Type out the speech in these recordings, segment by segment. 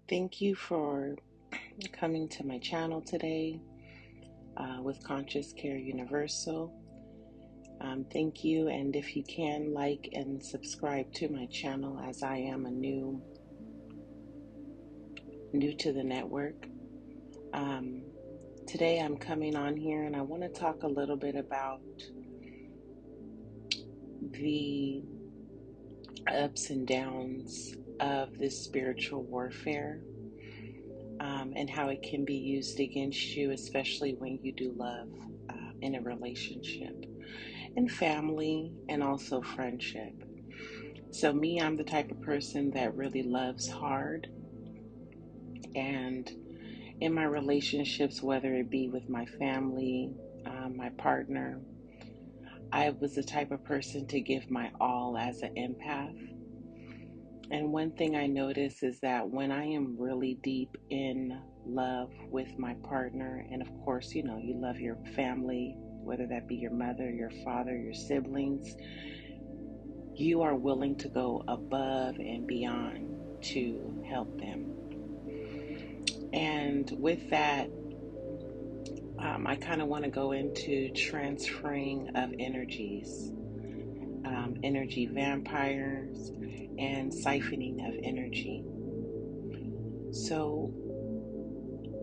Thank you for coming to my channel today with Conscious Care Universal. Thank you, and if you can, like and subscribe to my channel, as I am a new to the network. Today I'm coming on here and I want to talk a little bit about the ups and downs of this spiritual warfare. And how it can be used against you, especially when you do love in a relationship, and family, and also friendship. So me, I'm the type of person that really loves hard, and in my relationships, whether it be with my family, my partner, I was the type of person to give my all as an empath. And one thing I notice is that when I am really deep in love with my partner, and of course, you love your family, whether that be your mother, your father, your siblings, you are willing to go above and beyond to help them. And with that, I kind of want to go into transferring of energies, energy vampires, and siphoning of energy. So,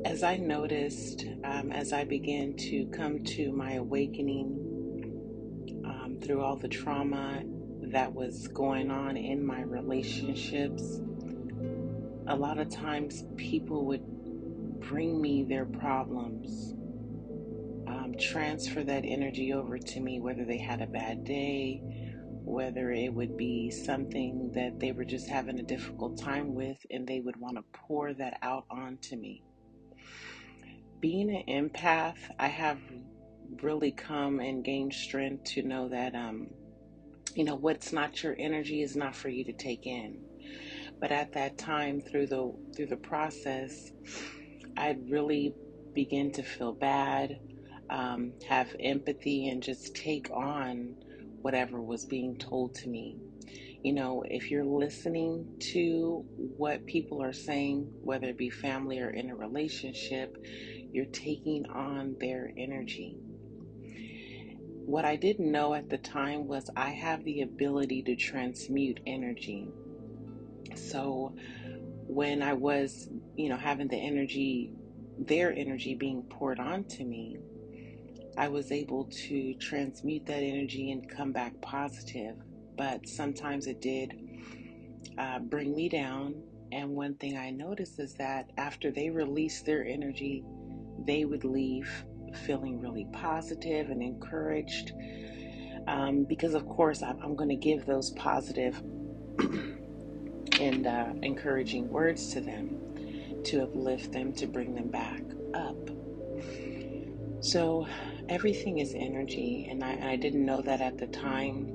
as I noticed, as I began to come to my awakening through all the trauma that was going on in my relationships, a lot of times people would bring me their problems, transfer that energy over to me, whether they had a bad day, whether it would be something that they were just having a difficult time with, and they would want to pour that out onto me. Being an empath, I have really come and gained strength to know that, what's not your energy is not for you to take in. But at that time, through the process, I'd really begin to feel bad, have empathy, and just take on whatever was being told to me. If you're listening to what people are saying, whether it be family or in a relationship, you're taking on their energy. What I didn't know at the time was I have the ability to transmute energy. So when I was, having their energy being poured onto me, I was able to transmute that energy and come back positive. But sometimes it did bring me down. And one thing I noticed is that after they released their energy, they would leave feeling really positive and encouraged, because of course I'm going to give those positive and encouraging words to them to uplift them, to bring them back up. So everything is energy, and I didn't know that at the time.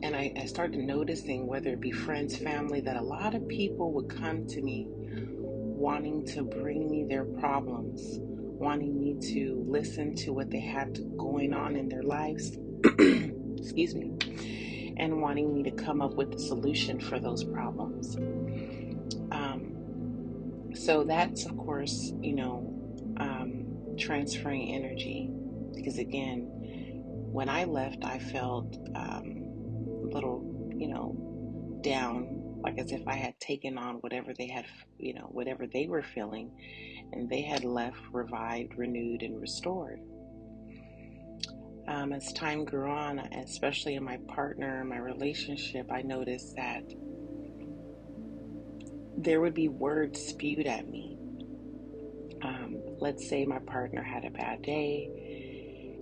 And I started noticing, whether it be friends, family, that a lot of people would come to me wanting to bring me their problems, wanting me to listen to what they had going on in their lives, excuse me, and wanting me to come up with a solution for those problems. So that's, of course, transferring energy, because again, when I left, I felt a little, down, like as if I had taken on whatever they had, whatever they were feeling, and they had left revived, renewed, and restored. As time grew on, especially in my partner, my relationship, I noticed that there would be words spewed at me. Let's say my partner had a bad day,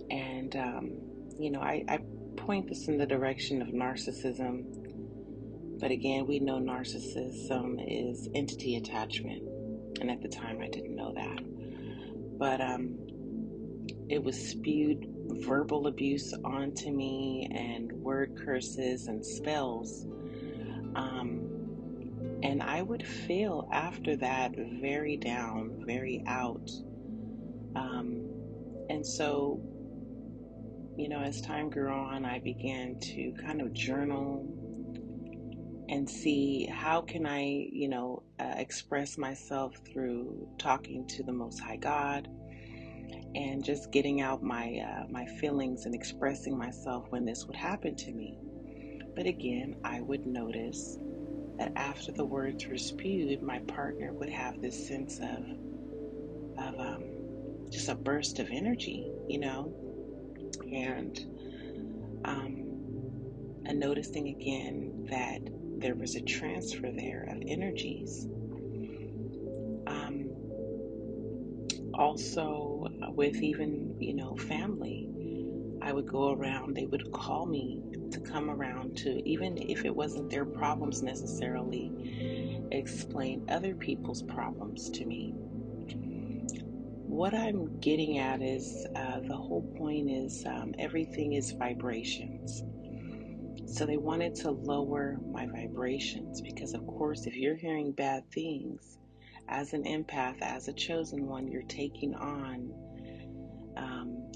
and I point this in the direction of narcissism. But again, we know narcissism is entity attachment, and at the time I didn't know that. But it was spewed verbal abuse onto me, and word curses and spells. And I would feel after that very down, very out. And so, as time grew on, I began to kind of journal and see how can I, express myself through talking to the Most High God and just getting out my feelings and expressing myself when this would happen to me. But again, I would notice that after the words were spewed, my partner would have this sense of just a burst of energy, and noticing again that there was a transfer there of energies. Also, with even, family, I would go around, they would call me to come around to, even if it wasn't their problems necessarily, explain other people's problems to me. What I'm getting at is the whole point is everything is vibrations. So they wanted to lower my vibrations because, of course, if you're hearing bad things, as an empath, as a chosen one, you're taking on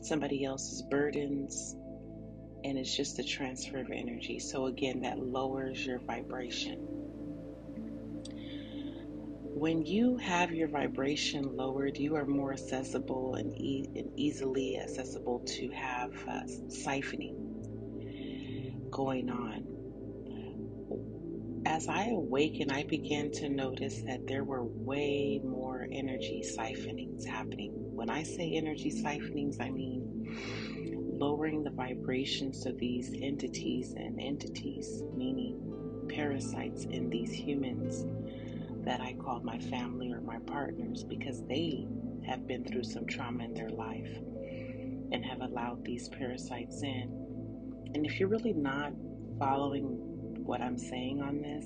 somebody else's burdens, and it's just a transfer of energy. So again, that lowers your vibration. When you have your vibration lowered, you are more accessible and easily accessible to have siphoning going on. As I awakened, I began to notice that there were way more energy siphonings happening. When I say energy siphonings, I mean lowering the vibrations of these entities, meaning parasites in these humans that I call my family or my partners, because they have been through some trauma in their life and have allowed these parasites in. And if you're really not following what I'm saying on this,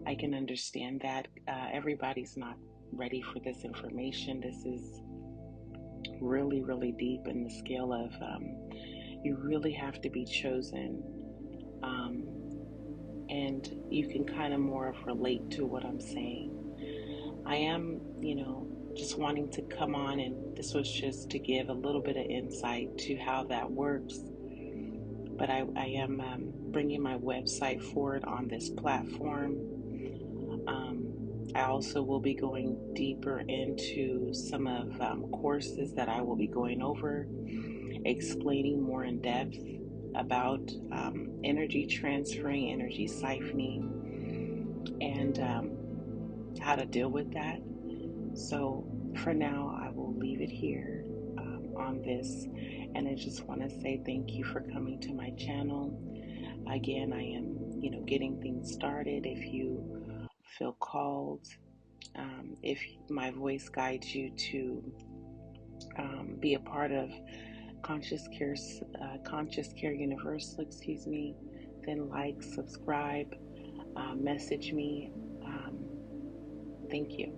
I can understand that. Everybody's not ready for this information. This is really, really deep in the scale of you really have to be chosen. And you can kind of more of relate to what I'm saying. I am, just wanting to come on, and this was just to give a little bit of insight to how that works. But I am bringing my website forward on this platform. I also will be going deeper into some of courses that I will be going over, explaining more in depth about energy transferring, energy siphoning, and how to deal with that. So for now, I will leave it here on this, and I just want to say thank you for coming to my channel. Again, I am, getting things started. If you feel called, if my voice guides you to be a part of Conscious Care Universal, then like, subscribe, message me. Thank you.